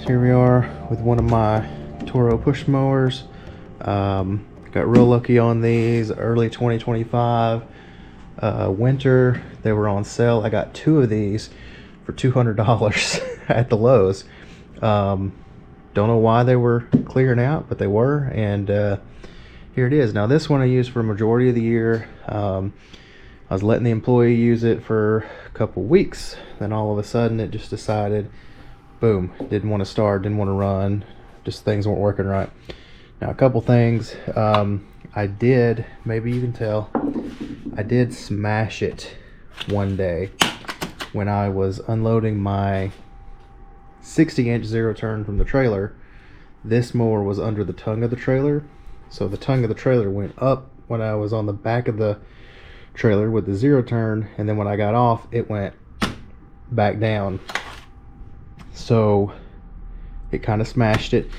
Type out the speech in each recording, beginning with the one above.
So here we are with one of my Toro push mowers. Got real lucky on these. Early 2025 winter, they were on sale. I got two of these for $200 at the Lowe's. Don't know why they were clearing out, but they were, and here it is. Now this one I used for a majority of the year. I was letting the employee use it for a couple weeks, then all of a sudden it just decided, boom, didn't want to start, didn't want to run, just things weren't working right. Now a couple things, I did, maybe you can tell, I did smash it one day when I was unloading my 60-inch zero turn from the trailer. This mower was under the tongue of the trailer, so the tongue of the trailer went up when I was on the back of the trailer with the zero turn, and then when I got off it went back down, so it kind of smashed it.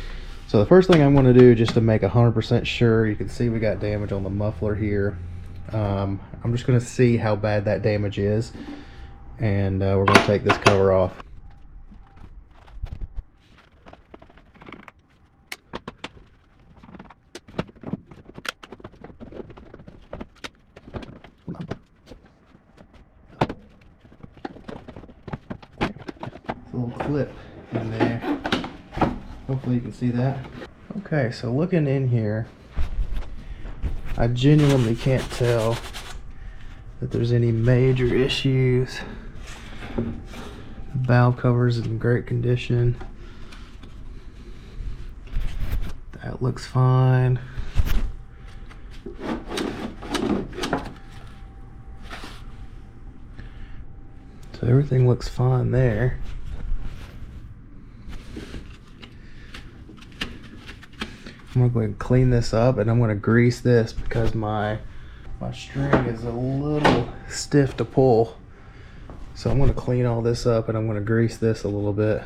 So the first thing I'm going to do, just to make 100% sure, you can see we got damage on the muffler here. I'm just going to see how bad that damage is, and we're going to take this cover off. A little clip in there. Hopefully you can see that. Okay, so looking in here, I genuinely can't tell that there's any major issues. The valve cover's in great condition. That looks fine. So everything looks fine there. I'm gonna go ahead and clean this up, and I'm gonna grease this because my string is a little stiff to pull. So I'm gonna clean all this up, and I'm gonna grease this a little bit.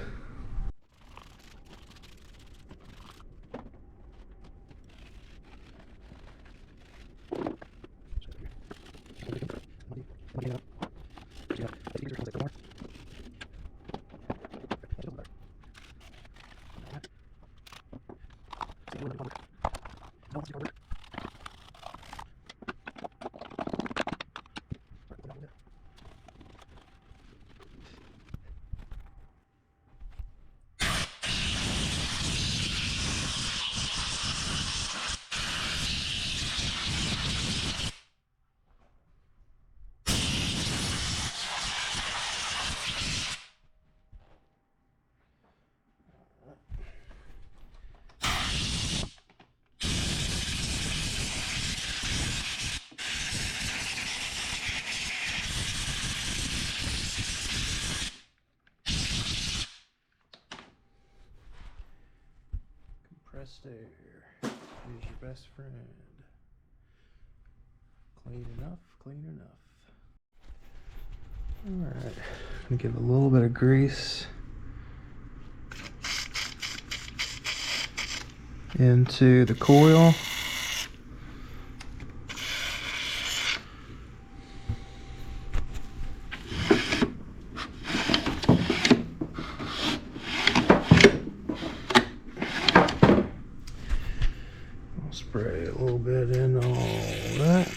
Compressed air is your best friend. Clean enough, clean enough. Alright, I'm gonna give a little bit of grease into the coil. I'll spray a little bit in all that.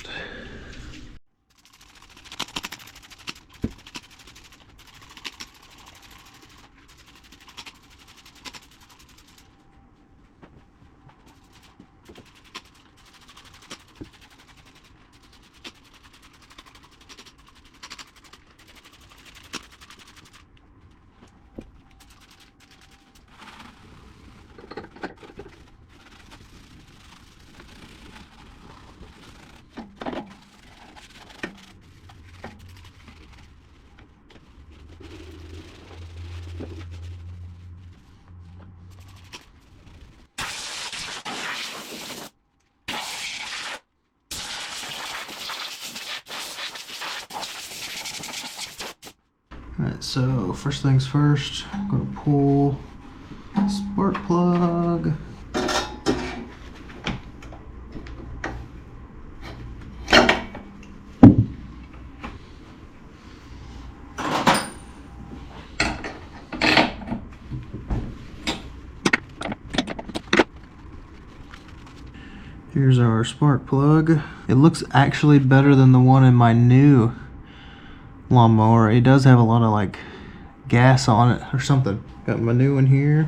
Alright, so first things first, I'm going to pull the spark plug. Here's our spark plug. It looks actually better than the one in my new lawnmower. It does have a lot of like gas on it or something. Got my new one here.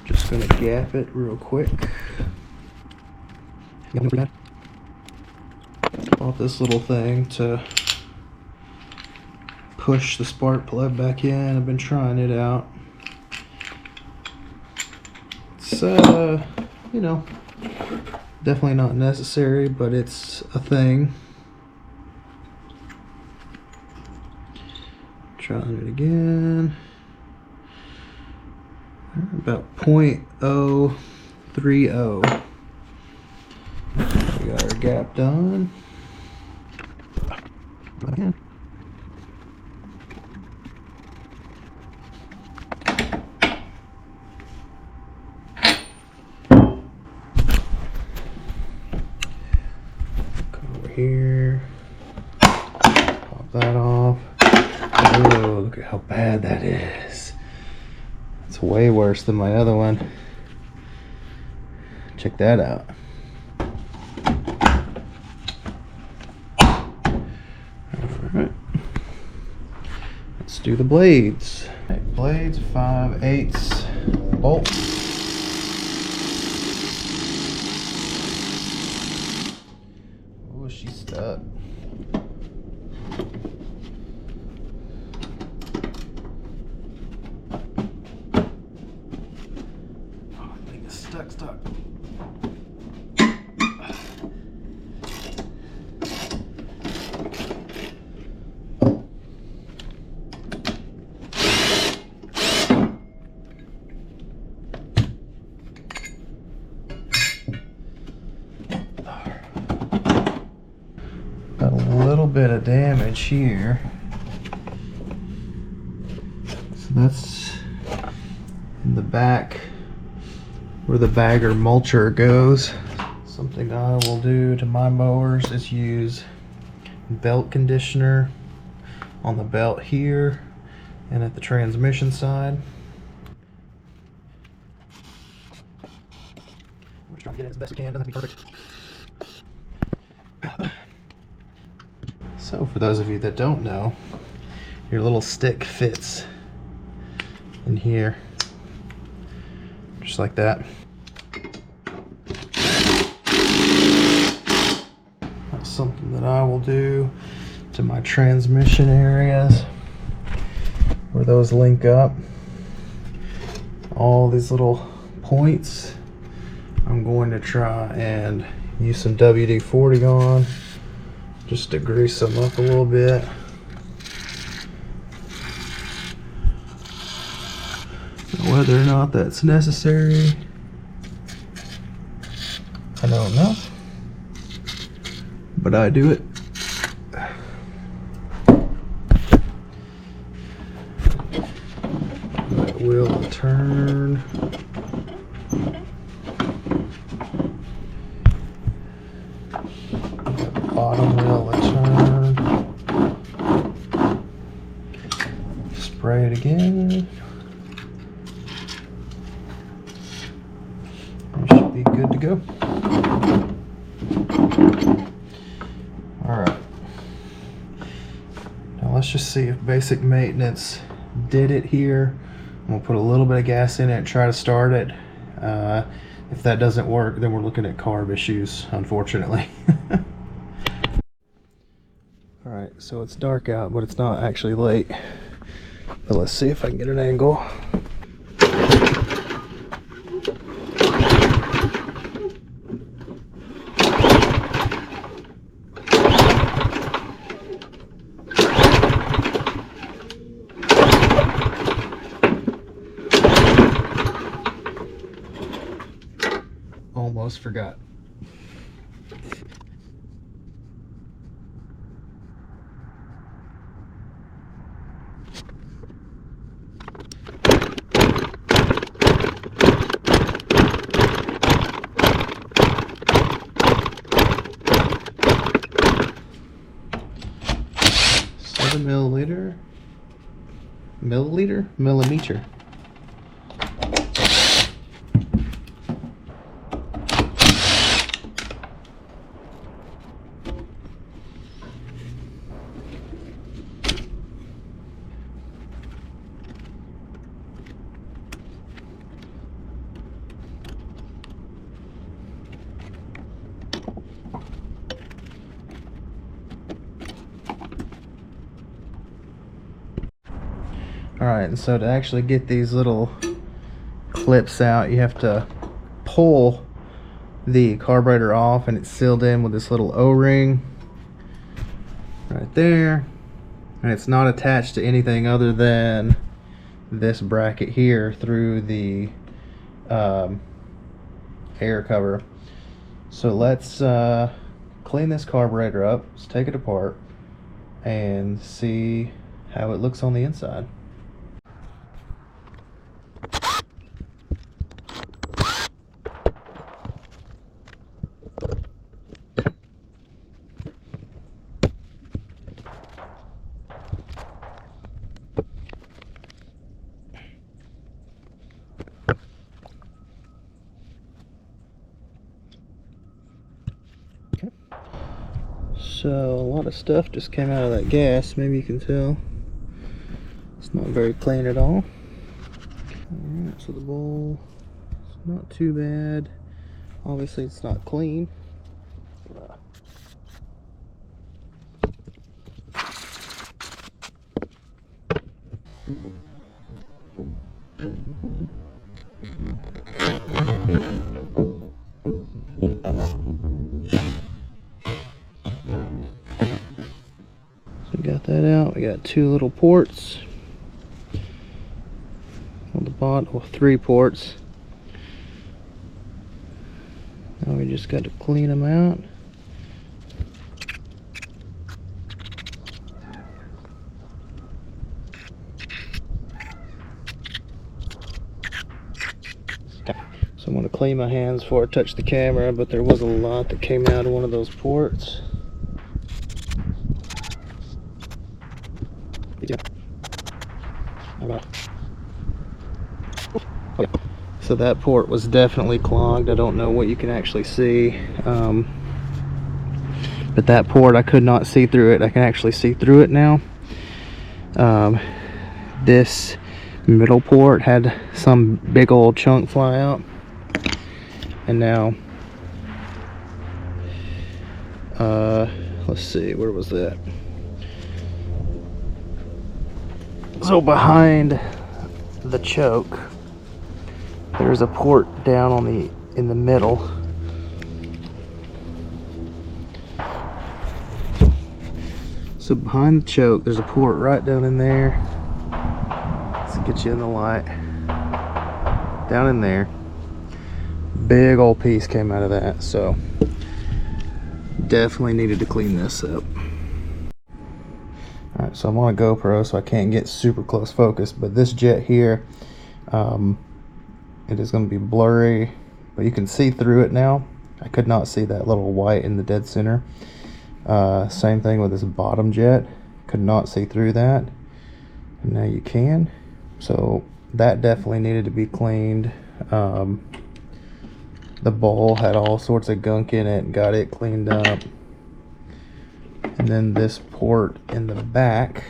Just gonna gap it real quick. Bought this little thing to push the spark plug back in. I've been trying it out. It's you know, definitely not necessary, but it's a thing. Trying it again. About 0.030. We got our gap done. Again. Come over here. Pop that off. Oh, look at how bad that is. It's way worse than my other one. Check that out. Alright. Let's do the blades. Okay, blades, 5/8 bolt. Oh, she's stuck. Stuck. Got a little bit of damage here. So that's in the back where the bagger mulcher goes. Something I will do to my mowers is use belt conditioner on the belt here and at the transmission side. We're trying to get it as best we can. Doesn't have to be perfect. So for those of you that don't know, your little stick fits in here. Just like that. That's something that I will do to my transmission areas where those link up. All these little points, I'm going to try and use some WD-40 on just to grease them up a little bit. Whether or not that's necessary, I don't know, but I do it. That wheel will turn. That bottom wheel will turn. Spray it again. Be good to go. Alright. Now let's just see if basic maintenance did it here. I'm going to put a little bit of gas in it and try to start it. If that doesn't work, then we're looking at carb issues, unfortunately. Alright, so it's dark out, but it's not actually late. But let's see if I can get an angle. Almost forgot. Millimeter. Alright, and so to actually get these little clips out, you have to pull the carburetor off, and it's sealed in with this little O-ring right there, and it's not attached to anything other than this bracket here through the air cover. So let's clean this carburetor up. Let's take it apart and see how it looks on the inside. Okay. So a lot of stuff just came out of that gas. Maybe you can tell it's not very clean at all. Alright, so the bowl is not too bad. Obviously it's not clean. So we got that out. We got two little ports on the bottom, or 3 ports. Now we just got to clean them out. So I'm going to clean my hands before I touch the camera, but there was a lot that came out of one of those ports. So that port was definitely clogged. I don't know what you can actually see, but that port, I could not see through it. I can actually see through it now. This middle port had some big old chunk fly out, and now let's see, where was that? So behind the choke, there's a port down on in the middle. So behind the choke, there's a port right down in there. Let's get you in the light. Down in there. Big old piece came out of that, so definitely needed to clean this up. Alright, so I'm on a GoPro, so I can't get super close focus, but this jet here, it is going to be blurry, but you can see through it now. I could not see that little white in the dead center. Same thing with this bottom jet. Could not see through that. And now you can. So that definitely needed to be cleaned. The bowl had all sorts of gunk in it. Got it cleaned up. And then this port in the back,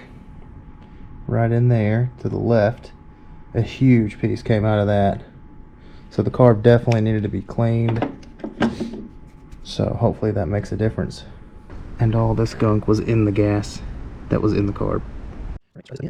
right in there to the left, a huge piece came out of that. So the carb definitely needed to be cleaned. So hopefully that makes a difference. And all this gunk was in the gas that was in the carb. Okay.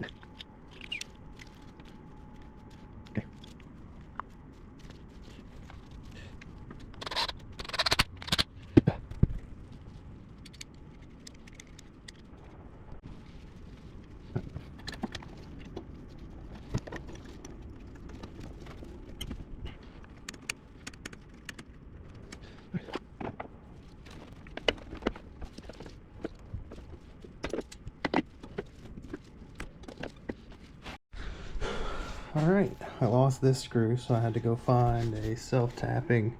Alright, I lost this screw, so I had to go find a self-tapping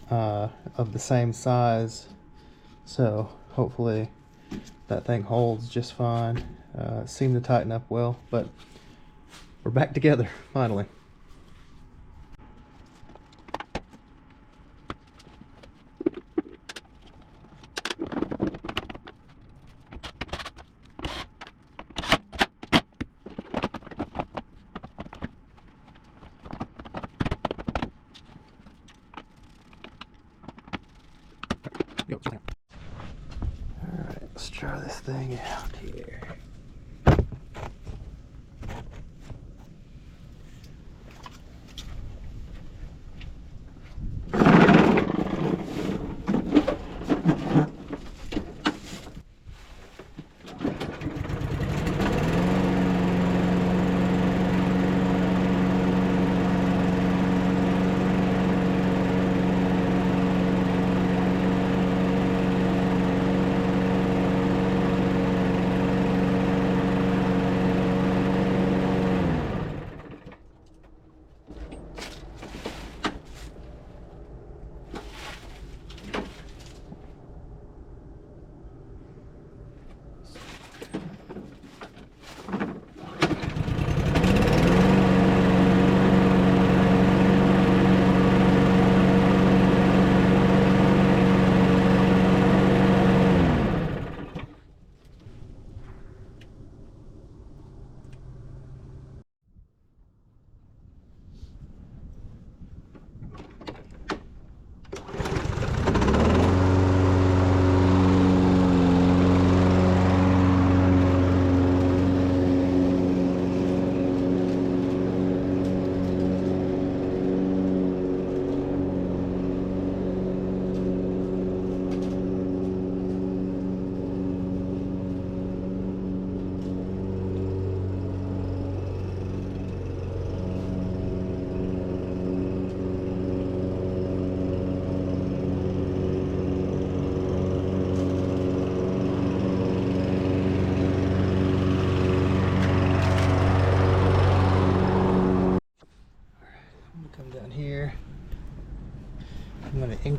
of the same size. So hopefully that thing holds just fine. It seemed to tighten up well, but we're back together finally. Alright, let's try this thing out here.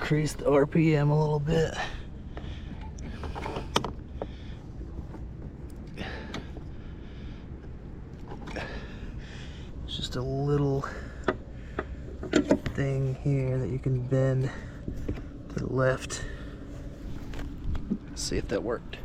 increase the RPM a little bit. It's just a little thing here that you can bend to the left. Let's see if that worked.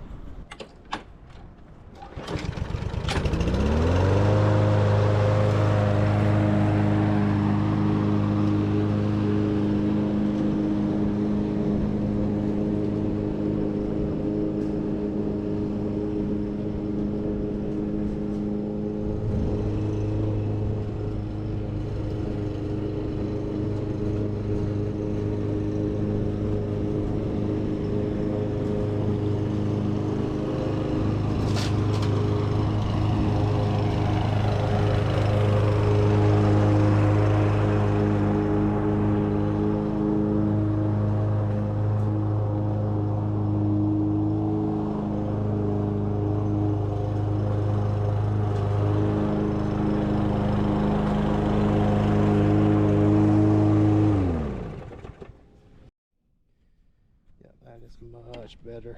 That is much better.